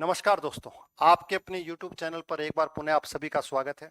नमस्कार दोस्तों, आपके अपने YouTube चैनल पर एक बार पुनः आप सभी का स्वागत है।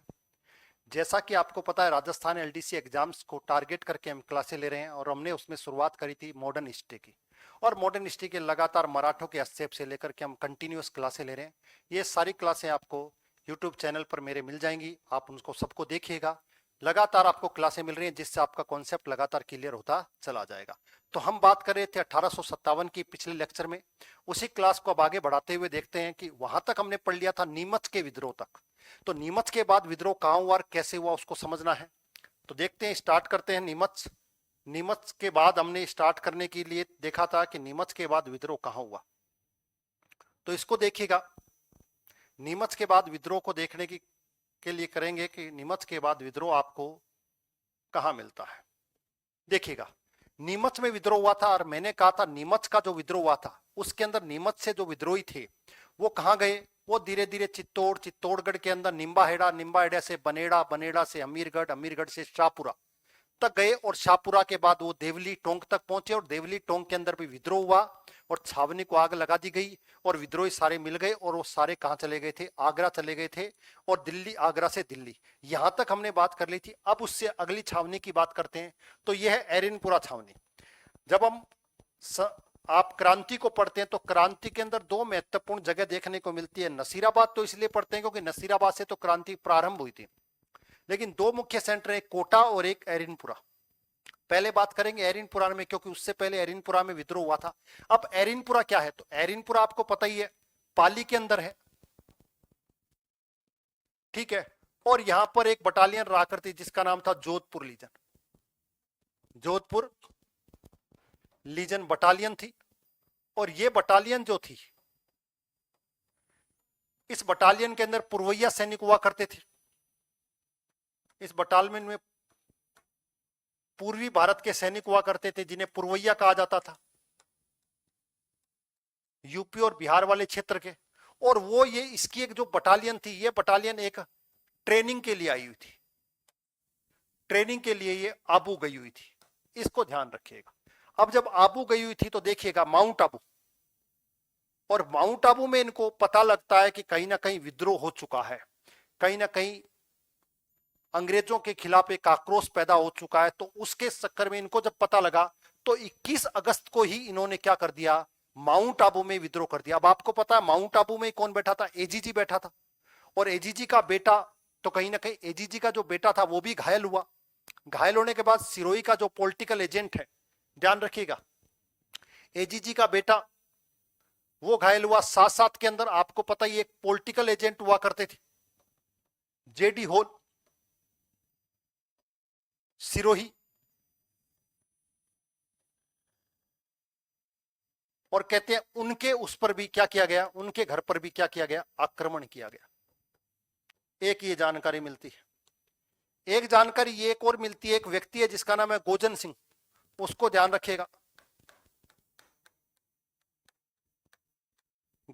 जैसा कि आपको पता है, राजस्थान एलडीसी एग्जाम्स को टारगेट करके हम क्लासें ले रहे हैं और हमने उसमें शुरुआत करी थी मॉडर्न हिस्ट्री की। और मॉडर्न हिस्ट्री के लगातार मराठों के हस्तक्षेप से लेकर के हम कंटिन्यूअस क्लासें ले रहे हैं। ये सारी क्लासें आपको यूट्यूब चैनल पर मेरे मिल जाएंगी, आप उनको सबको देखिएगा। लगातार आपको क्लासें मिल रही हैं जिससे आपका कॉन्सेप्ट लगातार क्लियर होता चला जाएगा। तो हम बात कर रहे थे 1857 की पिछले लेक्चर में। उसी क्लास को अब आगे बढ़ाते हुए देखते हैं कि वहां तक हमने पढ़ लिया था नीमच के विद्रोह तक। तो नीमच के बाद विद्रोह कहाँ हुआ और कैसे हुआ उसको समझना है। तो देखते हैं, स्टार्ट करते हैं नीमच। नीमच के बाद हमने स्टार्ट करने के लिए देखा था कि नीमच के बाद विद्रोह कहाँ हुआ। तो इसको देखिएगा, नीमच के बाद विद्रोह को देखने की के लिए करेंगे कि नीमच के बाद विद्रोह आपको कहाँ मिलता है। देखिएगा, नीमच में विद्रोह हुआ था और मैंने कहा था नीमच का जो विद्रोह हुआ था उसके अंदर नीमच से जो विद्रोही थे वो कहाँ गए। वो धीरे धीरे चित्तौड़गढ़ के अंदर निम्बाहेड़ा, निम्बाहेड़ा से बनेड़ा, बनेड़ा से अमीरगढ़, अमीरगढ़ से शाहपुरा तक गए और शाहपुरा के बाद वो देवली टोंक तक पहुंचे और देवली टोंक के अंदर भी विद्रोह हुआ और छावनी को आग लगा दी गई और विद्रोही सारे मिल गए और वो सारे कहाँ चले गए थे, आगरा चले गए थे और दिल्ली, आगरा से दिल्ली, यहां तक हमने बात कर ली थी। अब उससे अगली छावनी की बात करते हैं। तो यह है एरिनपुरा छावनी। जब हम स, आप क्रांति को पढ़ते हैं तो क्रांति के अंदर दो महत्वपूर्ण जगह देखने को मिलती है। नसीराबाद तो इसलिए पढ़ते हैं क्योंकि नसीराबाद से तो क्रांति प्रारंभ हुई थी, लेकिन दो मुख्य सेंटर, एक कोटा और एक एरिनपुरा। पहले बात करेंगे एरिनपुरा में क्योंकि उससे पहले एरिनपुरा में विद्रोह हुआ था। अब एरिनपुरा क्या है, तो एरिनपुरा आपको पता ही है पाली के अंदर है, ठीक है। और यहां पर एक बटालियन रहा करती जिसका नाम था Jodhpur legion. Jodhpur legion battalion थी और ये बटालियन जो थी, इस बटालियन के अंदर पुरवैया सैनिक हुआ करते थे। इस बटालियन में पूर्वी भारत के सैनिक हुआ करते थे जिन्हें पुरवैया कहा जाता था, यूपी और बिहार वाले क्षेत्र के। और वो ये इसकी एक जो बटालियन थी, ये बटालियन एक ट्रेनिंग के लिए आई हुई थी, ट्रेनिंग के लिए ये आबू गई हुई थी, इसको ध्यान रखिएगा। अब जब आबू गई हुई थी तो देखिएगा माउंट आबू, और माउंट आबू में इनको पता लगता है कि कहीं ना कहीं विद्रोह हो चुका है, कहीं ना कहीं अंग्रेजों के खिलाफ एक आक्रोश पैदा हो चुका है। तो उसके चक्कर में इनको जब पता लगा तो 21 अगस्त को ही इन्होंने क्या कर दिया, माउंट आबू में विद्रोह कर दिया। अब आपको पता है माउंट आबू में कौन बैठा था, एजीजी बैठा था। और एजीजी का बेटा, तो कहीं ना कहीं एजीजी का जो बेटा था वो भी घायल हुआ। घायल होने के बाद सिरोही का जो पॉलिटिकल एजेंट है, ध्यान रखिएगा, एजीजी का बेटा वो घायल हुआ। साथ साथ के अंदर आपको पता ही एक पॉलिटिकल एजेंट हुआ करते थे, जेडी होल, सिरोही। और कहते हैं उनके उस पर भी क्या किया गया, उनके घर पर भी क्या किया गया, आक्रमण किया गया। एक ये जानकारी मिलती है। एक जानकारी ये एक और मिलती है, एक व्यक्ति है जिसका नाम है गोजन सिंह, उसको ध्यान रखिएगा।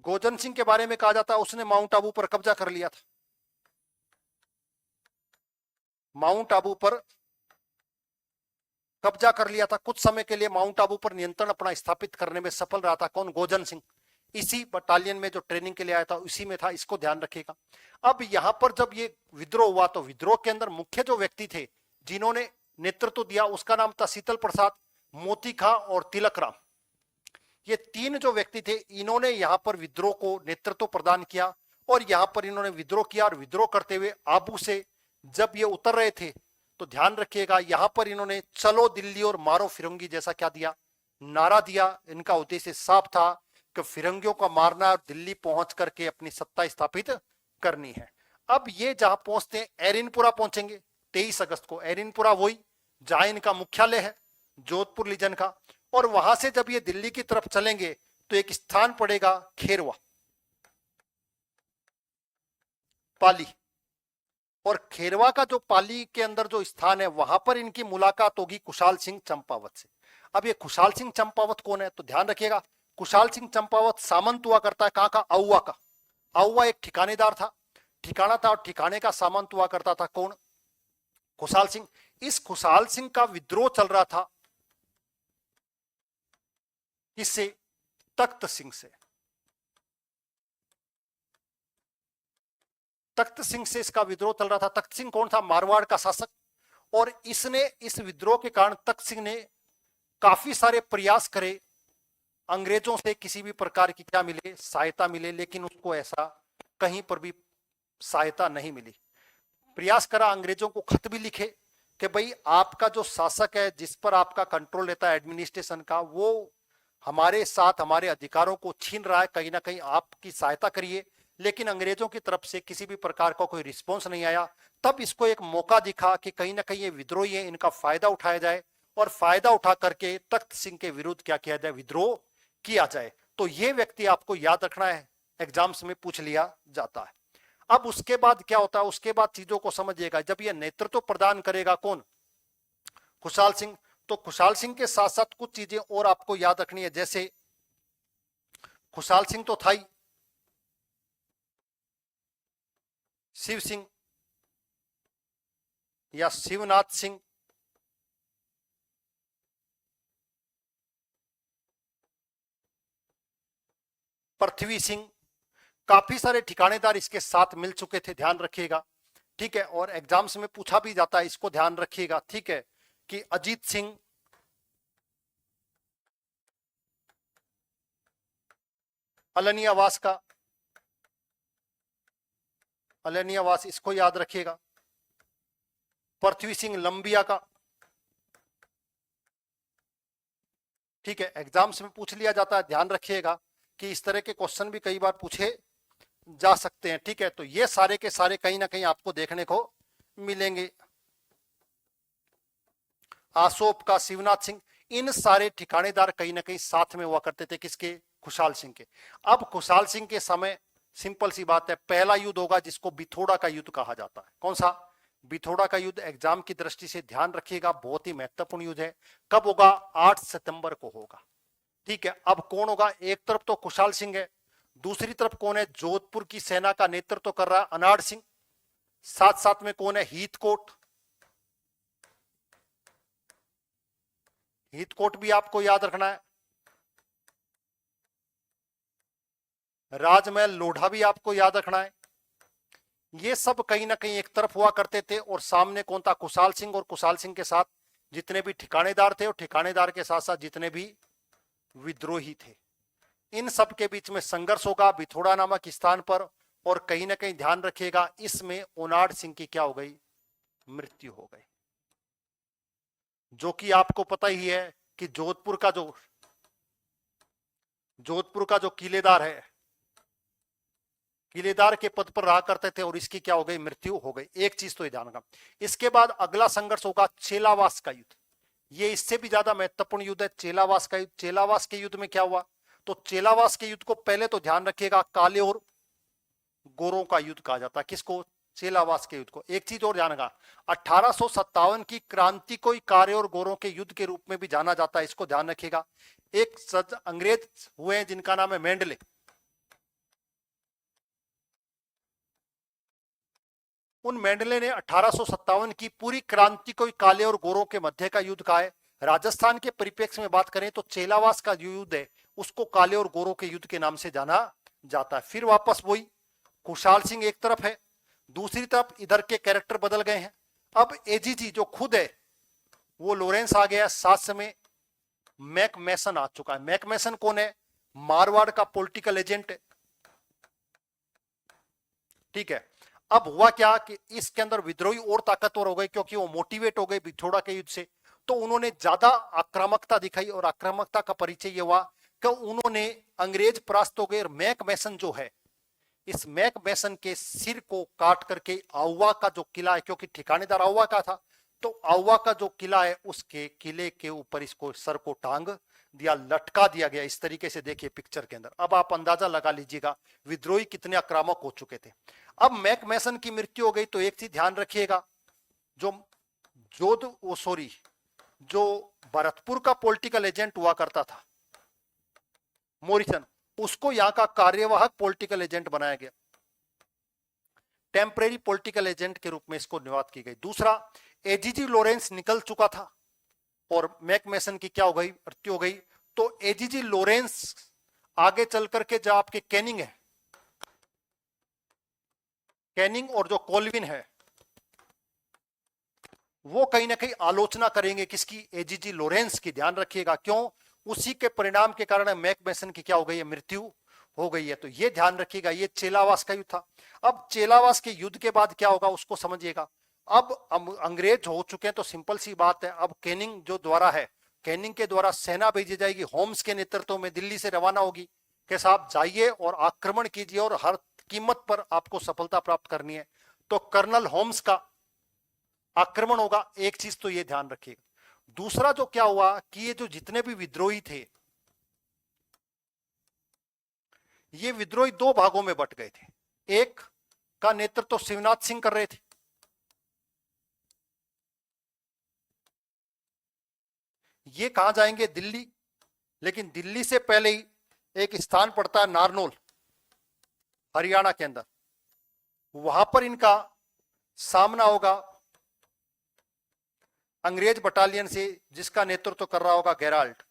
गोजन सिंह के बारे में कहा जाता है उसने माउंट आबू पर कब्जा कर लिया था, माउंट आबू पर कब्जा कर लिया था। कुछ समय के लिए माउंट आबू पर नियंत्रण अपना स्थापित करने में सफल रहा था। कौन, गोजन सिंह। इसी बटालियन में जो ट्रेनिंग के लिए आया था उसी में था, इसको ध्यान रखिएगा। अब यहां पर जब ये विद्रोह हुआ तो विद्रोह के अंदर मुख्य जो व्यक्ति थे जिन्होंने नेतृत्व दिया उसका नाम था शीतल प्रसाद, मोती खां और तिलक राम। ये तीन जो व्यक्ति थे इन्होंने यहां पर विद्रोह को नेतृत्व प्रदान किया और यहां पर इन्होंने विद्रोह किया। और विद्रोह करते हुए आबू से जब ये उतर रहे थे तो ध्यान रखिएगा यहां पर इन्होंने चलो दिल्ली और मारो फिरंगी जैसा क्या दिया, नारा दिया। इनका उद्देश्य साफ था कि फिरंगियों को मारना और दिल्ली पहुंच करके अपनी सत्ता स्थापित करनी है। अब ये जहां पहुंचते हैं एरिनपुरा पहुंचेंगे 23 अगस्त को। एरिनपुरा वही जहां इनका मुख्यालय है, जोधपुर लीजन का। और वहां से जब ये दिल्ली की तरफ चलेंगे तो एक स्थान पड़ेगा खेरवा, पाली। और खेरवा का जो पाली के अंदर जो स्थान है वहां पर इनकी मुलाकात होगी कुशाल सिंह चंपावत से। अब ये कुशाल सिंह चंपावत कौन है, तो ध्यान रखिएगा कुशाल सिंह चंपावत सामंत हुआ करता है कहां का, आउवा का। आउवा एक ठिकानेदार था, ठिकाना था और ठिकाने का सामंत हुआ करता था कौन, खुशाल सिंह। इस खुशाल सिंह का विद्रोह चल रहा था किससे, तख्त सिंह से। तख्त सिंह से इसका विद्रोह चल रहा था। तख्त सिंह कौन था? मारवाड़ का शासक। और इसने इस विद्रोह के कारण तख्त सिंह ने काफी सारे प्रयास करे अंग्रेजों से किसी भी प्रकार की क्या मिले, सहायता मिले, लेकिन उसको ऐसा कहीं पर भी सहायता नहीं मिली। प्रयास करा, अंग्रेजों को खत भी लिखे कि भाई आपका जो शासक है, जिस पर आपका कंट्रोल रहता है एडमिनिस्ट्रेशन का, वो हमारे साथ हमारे अधिकारों को छीन रहा है, कहीं ना कहीं आपकी सहायता करिए। लेकिन अंग्रेजों की तरफ से किसी भी प्रकार का कोई रिस्पॉन्स नहीं आया। तब इसको एक मौका दिखा कि कहीं ना कहीं ये विद्रोही है, इनका फायदा उठाया जाए और फायदा उठा करके तख्त सिंह के विरुद्ध क्या किया जाए, विद्रोह किया जाए। तो ये व्यक्ति आपको याद रखना है, एग्जाम्स में पूछ लिया जाता है। अब उसके बाद क्या होता है, उसके बाद चीजों को समझिएगा। जब ये नेतृत्व प्रदान करेगा कौन? खुशहाल सिंह। तो खुशहाल सिंह के साथ साथ कुछ चीजें और आपको याद रखनी है, जैसे खुशहाल सिंह तो था ही, शिव सिंह या शिवनाथ सिंह, पृथ्वी सिंह, काफी सारे ठिकानेदार इसके साथ मिल चुके थे, ध्यान रखिएगा। ठीक है, और एग्जाम्स में पूछा भी जाता है, इसको ध्यान रखिएगा। ठीक है, कि अजीत सिंह, अलनियावास का, अलनियावास, इसको याद रखिएगा। पृथ्वी सिंह लंबिया का। ठीक है, एग्जाम्स में पूछ लिया जाता है, ध्यान रखिएगा कि इस तरह के क्वेश्चन भी कई बार पूछे जा सकते हैं। ठीक है, तो ये सारे के सारे कहीं ना कहीं आपको देखने को मिलेंगे। आसोप का, शिवनाथ सिंह, इन सारे ठिकानेदार कहीं ना कहीं साथ में हुआ करते थे, किसके? खुशहाल सिंह के। अब खुशहाल सिंह के समय सिंपल सी बात है, पहला युद्ध होगा जिसको बिथोड़ा का युद्ध कहा जाता है। कौन सा? बिथोड़ा का युद्ध। एग्जाम की दृष्टि से ध्यान रखिएगा, बहुत ही महत्वपूर्ण युद्ध है। कब होगा? 8 सितंबर को होगा। ठीक है, अब कौन होगा? एक तरफ तो खुशहाल सिंह है, दूसरी तरफ कौन है? जोधपुर की सेना का नेतृत्व कर रहा है अनाड़ सिंह। साथ साथ में कौन है? हीथकोट। हीथकोट भी आपको याद रखना है। राजमहल लोढ़ा भी आपको याद रखना है। ये सब कहीं ना कहीं एक तरफ हुआ करते थे, और सामने कौन था? खुशहाल सिंह। और खुशहाल सिंह के साथ जितने भी ठिकानेदार थे, और ठिकानेदार के साथ साथ जितने भी विद्रोही थे, इन सब के बीच में संघर्ष होगा बिथोड़ा नामक स्थान पर। और कहीं ना कहीं ध्यान रखिएगा, इसमें ओनाड सिंह की क्या हो गई? मृत्यु हो गई। जो कि आपको पता ही है कि जोधपुर का जो किलेदार है, किलेदार के पद पर रहा करते थे, और इसकी क्या हो गई? मृत्यु हो गई। एक चीज तो ये ध्यान रखना। इसके बाद अगला संघर्ष होगा चेलावास का युद्ध। ये इससे भी ज्यादा महत्वपूर्ण युद्ध है, चेलावास का युद्ध। चेलावास के युद्ध में क्या हुआ? तो चेलावास के युद्ध को पहले तो ध्यान रखिएगा, काले और गोरों का युद्ध कहा जाता है। किसको? चेलावास के युद्ध को। एक चीज और ध्यान रखना, 1857 की क्रांति को काले और गोरों के युद्ध के रूप में भी जाना जाता है, इसको ध्यान रखिएगा। एक अंग्रेज हुए हैं जिनका नाम है मेंडले। उन मेंडले ने 1857 की पूरी क्रांति को काले और गोरों के मध्य का युद्ध कहा है। राजस्थान के परिप्रेक्ष्य में बात करें तो चेलावास का जो युद्ध है उसको काले और गोरों के युद्ध के नाम से जाना जाता है। फिर वापस वही खुशहाल सिंह एक तरफ है, दूसरी तरफ इधर के कैरेक्टर बदल गए हैं। अब एजीजी जो खुद है वो लॉरेंस आ गया, साथ में मैक मैसन आ चुका है। मैक मैसन कौन है? मारवाड़ का पॉलिटिकल एजेंट है। ठीक है, अब हुआ क्या कि इसके अंदर विद्रोही और ताकतवर हो गए, क्योंकि वो मोटिवेट हो गए बिथोड़ा के युद्ध से। तो उन्होंने ज्यादा आक्रामकता दिखाई, और आक्रामकता का परिचय ये हुआ कि उन्होंने अंग्रेज परास्त हो गए। और मैक मैसन जो है, इस मैक मैसन के सिर को काट करके आउवा का जो किला है, क्योंकि ठिकानेदार आउवा का था, तो आउवा का जो किला है उसके किले के ऊपर इसको सर को टांग दिया, लटका दिया गया। इस तरीके से देखिए पिक्चर के अंदर। अब आप अंदाजा लगा लीजिएगा विद्रोही कितने आक्रामक हो चुके थे। अब मैक मैसन की मृत्यु हो गई, तो एक चीज ध्यान रखिएगा, जो भरतपुर का पॉलिटिकल एजेंट हुआ करता था मोरिसन, उसको यहां का कार्यवाहक पॉलिटिकल एजेंट बनाया गया, टेम्परेरी पॉलिटिकल एजेंट के रूप में इसको नियुक्त की गई। दूसरा, एजीजी लॉरेंस निकल चुका था और मैक मैसन की क्या हो गई? मृत्यु हो गई। तो एजीजी लॉरेंस आगे चल करके जो आपके कैनिंग है, कैनिंग और जो कोलविन है वो कहीं ना कहीं आलोचना करेंगे किसकी, एजीजी लॉरेंस की। ध्यान रखिएगा, क्यों? उसी के परिणाम के कारण मैकमेसन की क्या हो गई है, मृत्यु हो गई है। तो ये ध्यान रखिएगा, ये चेलावास का युद्ध था। अब चेलावास के युद्ध के बाद क्या होगा उसको समझिएगा। अब अंग्रेज हो चुके हैं तो सिंपल सी बात है, अब कैनिंग जो द्वारा है, कैनिंग के द्वारा सेना भेजी जाएगी, होम्स के नेतृत्व में दिल्ली से रवाना होगी कि साहब जाइए और आक्रमण कीजिए और हर कीमत पर आपको सफलता प्राप्त करनी है। तो कर्नल होम्स का आक्रमण होगा। एक चीज तो ये ध्यान रखिएगा। दूसरा जो क्या हुआ कि ये जो जितने भी विद्रोही थे, ये विद्रोही दो भागों में बट गए थे। एक का नेतृत्व तो शिवनाथ सिंह कर रहे थे, ये कहां जाएंगे, दिल्ली। लेकिन दिल्ली से पहले ही एक स्थान पड़ता है नारनौल, हरियाणा के अंदर, वहां पर इनका सामना होगा अंग्रेज बटालियन से, जिसका नेतृत्व कर रहा होगा गेराल्ड।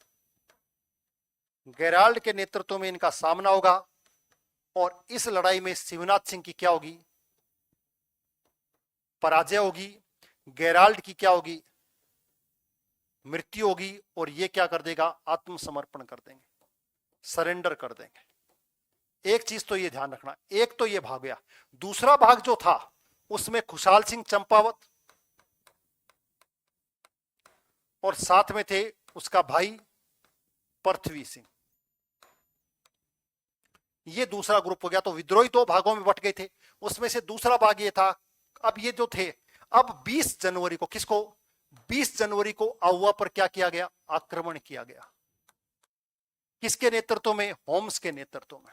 गेराल्ड के नेतृत्व में इनका सामना होगा और इस लड़ाई में शिवनाथ सिंह की क्या होगी, पराजय होगी। गेराल्ड की क्या होगी, मृत्यु होगी। और ये क्या कर देगा, आत्मसमर्पण कर देंगे, सरेंडर कर देंगे। एक चीज तो ये ध्यान रखना, एक तो ये भाग गया। दूसरा भाग जो था उसमें खुशहाल सिंह चंपावत और साथ में थे उसका भाई पृथ्वी सिंह। ये दूसरा ग्रुप हो गया। तो विद्रोही दो भागों में बट गए थे, उसमें से दूसरा भाग ये था। अब ये जो थे, अब 20 जनवरी को किसको, 20 जनवरी को आहुआ पर क्या किया गया, आक्रमण किया गया। किसके नेतृत्व में, होम्स के नेतृत्व में।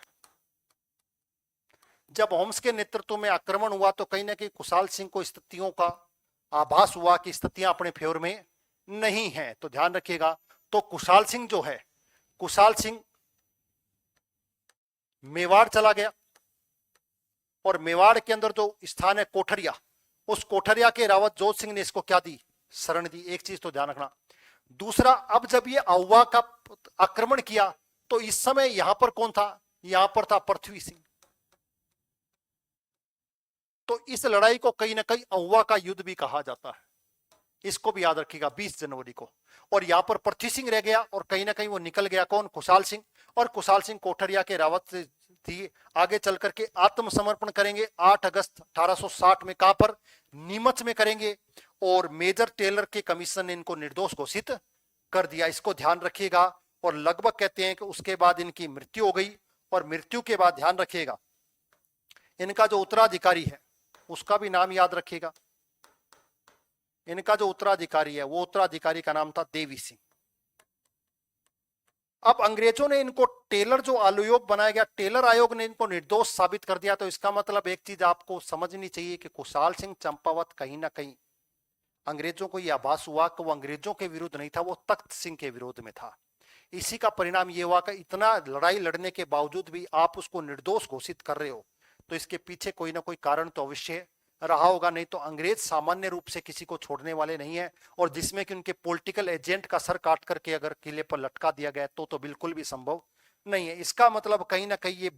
जब होम्स के नेतृत्व में आक्रमण हुआ तो कहीं ना कहीं खुशहाल सिंह को स्थितियों का आभास हुआ कि स्थितियां अपने फेवर में नहीं है। तो ध्यान रखिएगा, तो खुशहाल सिंह जो है, खुशहाल सिंह मेवाड़ चला गया और मेवाड़ के अंदर जो स्थान है कोठरिया, उस कोठरिया के रावत जोध सिंह ने इसको क्या दी, शरण दी। एक चीज तो ध्यान रखना। दूसरा, अब जब ये आहुआ का आक्रमण किया तो इस समय यहां पर कौन था, यहां पर था पृथ्वी सिंह। तो इस लड़ाई को कहीं ना कहीं आहुआ का युद्ध भी कहा जाता है, इसको भी याद रखिएगा, 20 जनवरी को। और यहां पर पृथ्वी सिंह रह गया और कहीं ना कहीं वो निकल गया, कौन, खुशहाल सिंह। और खुशहाल सिंह कोठरिया के रावत से थी, आगे चल करके आत्मसमर्पण करेंगे 8 अगस्त 1860 में। कहां पर, नीमच में करेंगे। और मेजर टेलर के कमीशन ने इनको निर्दोष घोषित कर दिया, इसको ध्यान रखिएगा। और लगभग कहते हैं कि उसके बाद इनकी मृत्यु हो गई। और मृत्यु के बाद ध्यान रखिएगा, इनका जो उत्तराधिकारी है उसका भी नाम याद रखिएगा। इनका जो उत्तराधिकारी है वो उत्तराधिकारी का नाम था देवी सिंह। अब अंग्रेजों ने इनको, टेलर जो आयोग बनाया गया, टेलर आयोग ने इनको निर्दोष साबित कर दिया। तो इसका मतलब एक चीज आपको समझनी चाहिए कि खुशहाल सिंह चंपावत कहीं ना कहीं अंग्रेजों को यह आभास हुआ कि वो अंग्रेजों के विरुद्ध नहीं था, वो तख्त सिंह के विरोध में था। इसी का परिणाम ये हुआ कि इतना लड़ाई लड़ने के बावजूद भी आप उसको निर्दोष घोषित कर रहे हो, तो इसके पीछे कोई ना कोई कारण तो अवश्य रहा होगा। नहीं तो अंग्रेज सामान्य रूप से किसी को छोड़ने वाले नहीं है। और जिसमें कि उनके पॉलिटिकल एजेंट का सर काट करके अगर किले पर लटका दिया गया तो बिल्कुल भी संभव नहीं है। इसका मतलब कहीं ना कहीं ये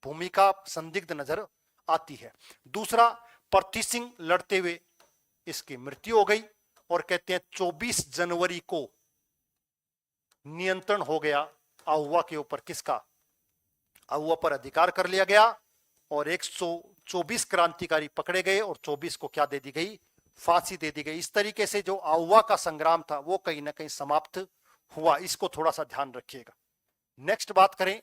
भूमिका संदिग्ध नजर आती है। दूसरा, पृथ्वी सिंह लड़ते हुए इसकी मृत्यु हो गई। और कहते हैं 24 जनवरी को नियंत्रण हो गया आहुआ के ऊपर, किसका, आहुआ पर अधिकार कर लिया गया। और 124 क्रांतिकारी पकड़े गए और 24 को क्या दे दी गई, फांसी दे दी गई। इस तरीके से जो आहुआ का संग्राम था वो कहीं ना कहीं समाप्त हुआ। इसको थोड़ा सा ध्यान रखिएगा। नेक्स्ट बात करें,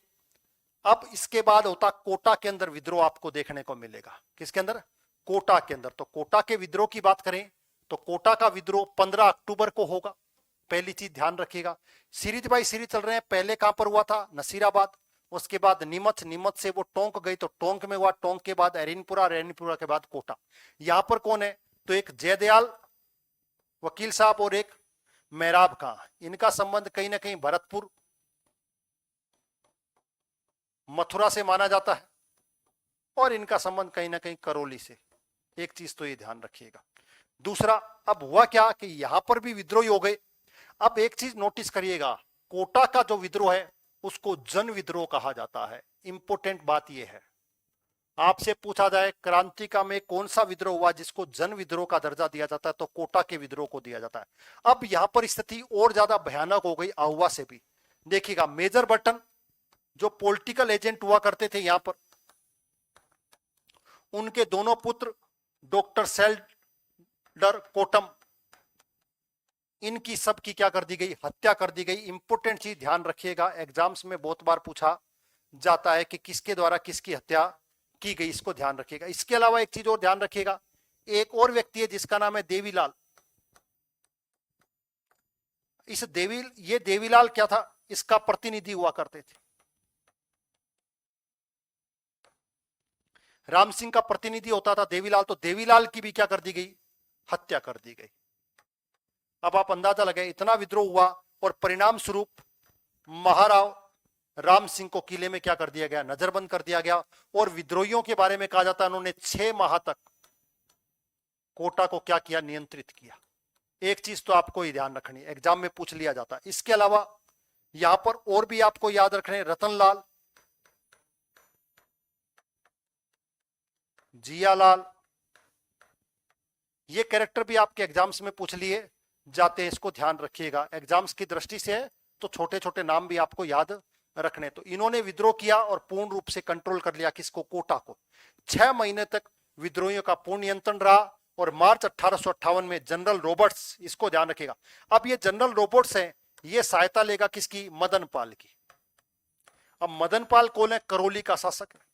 अब इसके बाद होता कोटा के अंदर विद्रोह आपको देखने को मिलेगा। किसके अंदर, कोटा के अंदर। तो कोटा के विद्रोह की बात करें तो कोटा का विद्रोह 15 अक्टूबर को होगा। पहली चीज ध्यान रखिएगा, सीरीज बाय सीरीज चल रहे हैं। पहले कहां पर हुआ था, नसीराबाद, उसके बाद नीमच, नीमच से वो टोंक गई तो टोंक में हुआ, टोंक के बाद एरिनपुरा, एरिनपुरा के बाद कोटा। यहां पर कौन है, तो एक जयदयाल वकील साहब और एक मेहराब खां, इनका संबंध कहीं ना कहीं भरतपुर, मथुरा से माना जाता है। और इनका संबंध कहीं ना कहीं करौली से। एक चीज तो ये ध्यान रखिएगा। दूसरा, अब हुआ क्या कि यहां पर भी विद्रोही हो गए। अब एक चीज नोटिस करिएगा, कोटा का जो विद्रोह है उसको जन विद्रोह कहा जाता है। इंपोर्टेंट बात यह है, आपसे पूछा जाए क्रांतिका में कौन सा विद्रोह हुआ जिसको जन विद्रोह का दर्जा दिया जाता है, तो कोटा के विद्रोह को दिया जाता है। अब यहां पर स्थिति और ज्यादा भयानक हो गई आहुआ से भी। देखिएगा, मेजर बर्टन जो पॉलिटिकल एजेंट हुआ करते थे यहां पर, उनके दोनों पुत्र डॉक्टर सेल्डर कोटम, इनकी सबकी क्या कर दी गई, हत्या कर दी गई। इंपोर्टेंट चीज ध्यान रखिएगा, एग्जाम्स में बहुत बार पूछा जाता है कि किसके द्वारा किसकी हत्या की गई, इसको ध्यान रखिएगा। इसके अलावा एक चीज और ध्यान रखिएगा, एक और व्यक्ति है जिसका नाम है देवीलाल। ये देवीलाल क्या था, इसका प्रतिनिधि हुआ करते थे। राम सिंह का प्रतिनिधि होता था देवीलाल, तो देवीलाल की भी क्या कर दी गई, हत्या कर दी गई। अब आप अंदाजा लगाए, इतना विद्रोह हुआ और परिणाम स्वरूप महाराव राम सिंह को किले में क्या कर दिया गया, नजरबंद कर दिया गया। और विद्रोहियों के बारे में कहा जाता है उन्होंने 6 माह तक कोटा को क्या किया, नियंत्रित किया। एक चीज तो आपको ही ध्यान रखनी, एग्जाम में पूछ लिया जाता है। इसके अलावा यहां पर और भी आपको याद रखने, रतनलाल, जियालाल, ये कैरेक्टर भी आपके एग्जाम्स में पूछ लिए जाते हैं, इसको ध्यान रखिएगा। एग्जाम्स की दृष्टि से है तो छोटे छोटे नाम भी आपको याद रखने। तो इन्होंने विद्रोह किया और पूर्ण रूप से कंट्रोल कर लिया किसको, कोटा को। 6 महीने तक विद्रोहियों का पूर्ण नियंत्रण रहा। और मार्च 1858 में जनरल रॉबर्ट्स, इसको ध्यान रखिएगा, अब ये जनरल रॉबर्ट्स हैं, ये सहायता लेगा किसकी, मदन पाल की। अब मदन पाल कौन है, करौली का शासक है।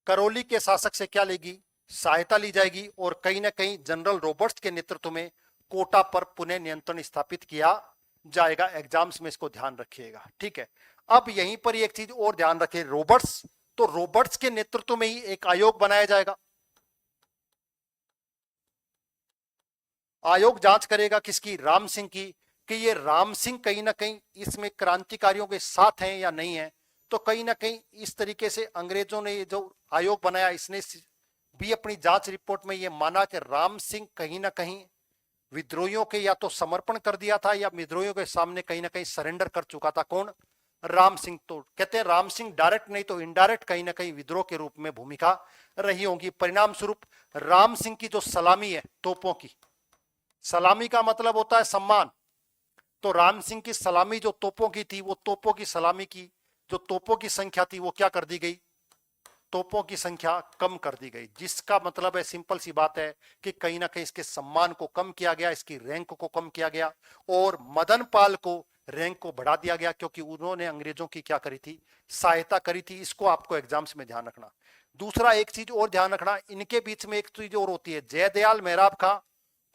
करौली के शासक से क्या लेगी, सहायता ली जाएगी। और कहीं ना कहीं जनरल रॉबर्ट्स के नेतृत्व में कोटा पर पुनः नियंत्रण स्थापित किया जाएगा। एग्जाम्स में इसको ध्यान रखिएगा, ठीक है। अब यहीं पर एक चीज और ध्यान रखें, रॉबर्ट्स, तो रॉबर्ट्स के नेतृत्व में ही एक आयोग बनाया जाएगा। आयोग जांच करेगा किसकी, राम सिंह की, कि ये राम सिंह कहीं ना कहीं इसमें क्रांतिकारियों के साथ हैं या नहीं है। तो कहीं ना कहीं इस तरीके से अंग्रेजों ने ये जो आयोग बनाया, इसने भी अपनी जांच रिपोर्ट में ये माना कि राम सिंह कहीं ना कहीं विद्रोहियों के या तो समर्पण कर दिया था या विद्रोहियों के सामने कहीं ना कहीं सरेंडर कर चुका था। कौन, राम सिंह। तो कहते हैं राम सिंह डायरेक्ट नहीं तो इनडायरेक्ट कहीं ना कहीं विद्रोह के रूप में भूमिका रही होगी। परिणाम स्वरूप राम सिंह की जो सलामी है, तोपों की सलामी का मतलब होता है सम्मान, तो राम सिंह की सलामी जो तोपों की थी, वो तोपों की सलामी की जो तोपों की संख्या थी वो क्या कर दी गई, तोपों की संख्या कम कर दी गई। जिसका मतलब है, सिंपल सी बात है कि कहीं ना कहीं इसके सम्मान को कम किया गया, इसकी रैंक को कम किया गया। और मदन पाल को रैंक को बढ़ा दिया गया क्योंकि उन्होंने अंग्रेजों की क्या करी थी, सहायता करी थी। इसको आपको एग्जाम्स में ध्यान रखना। दूसरा एक चीज और ध्यान रखना, इनके बीच में एक चीज और होती है, जयदयाल मेहराब खां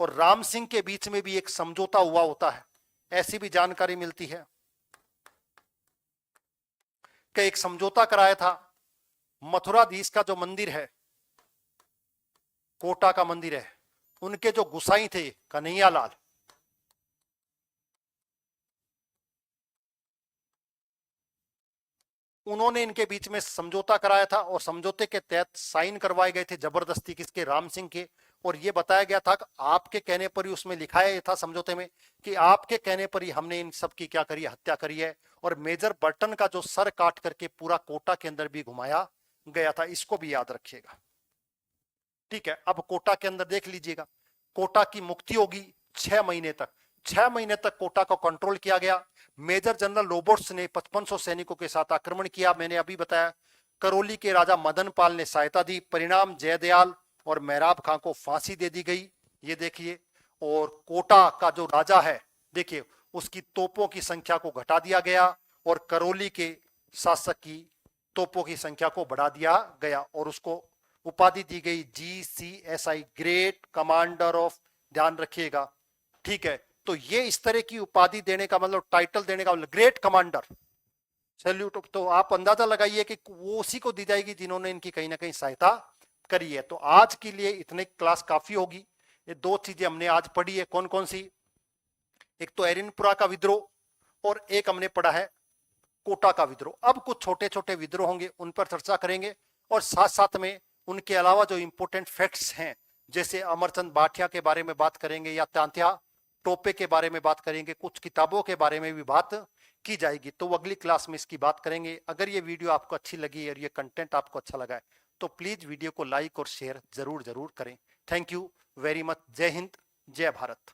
और राम सिंह के बीच में भी एक समझौता हुआ होता है, ऐसी भी जानकारी मिलती है कि एक समझौता कराया था। मथुराधीश का जो मंदिर है, कोटा का मंदिर है, उनके जो गुसाई थे कन्हैया लाल, उन्होंने इनके बीच में समझौता कराया था और समझौते के तहत साइन करवाए गए थे जबरदस्ती किसके, राम सिंह के। और ये बताया गया था कि आपके कहने पर ही, उसमें लिखाया था समझौते में कि आपके कहने पर ही हमने इन सब की क्या करी है, हत्या करी है। और मेजर बर्टन का जो सर काट करके पूरा कोटा के अंदर भी घुमाया गया था, इसको भी याद रखिएगा, ठीक है। अब कोटा के अंदर देख लीजिएगा, कोटा की मुक्ति होगी 6 महीने तक। 6 महीने तक कोटा को कंट्रोल किया गया। मेजर जनरल रॉबर्ट्स ने 5500 सैनिकों के साथ आक्रमण किया। मैंने अभी बताया, करौली के राजा मदन पाल ने सहायता दी। परिणाम, जयदयाल और मेहराब खां को फांसी दे दी गई, ये देखिए। और कोटा का जो राजा है, देखिए, उसकी तोपों की संख्या को घटा दिया गया और करौली के शासक की तोपों की संख्या को बढ़ा दिया गया और उसको उपाधि दी गई GCSI, ग्रेट कमांडर ऑफ, ध्यान रखिएगा, ठीक है। तो ये इस तरह की उपाधि देने का मतलब, टाइटल देने का मतलब ग्रेट कमांडर, सैल्यूट। तो आप अंदाजा लगाइए कि वो उसी को दी जाएगी जिन्होंने इनकी कहीं ना कहीं सहायता करी है। तो आज के लिए इतने क्लास काफी होगी। ये 2 चीजें हमने आज पढ़ी है, कौन कौन सी, एक तो एरिनपुरा का विद्रोह और एक हमने पढ़ा है कोटा का विद्रोह। अब कुछ छोटे छोटे विद्रोह होंगे, उन पर चर्चा करेंगे और साथ साथ में उनके अलावा जो इंपोर्टेंट फैक्ट्स हैं, जैसे अमरचंद भाटिया के बारे में बात करेंगे या तांत्या टोपे के बारे में बात करेंगे, कुछ किताबों के बारे में भी बात की जाएगी, तो वो अगली क्लास में इसकी बात करेंगे। अगर ये वीडियो आपको अच्छी लगी और ये कंटेंट आपको अच्छा लगा है तो प्लीज वीडियो को लाइक और शेयर जरूर जरूर करें। Thank you very much. जय हिंद, जय भारत।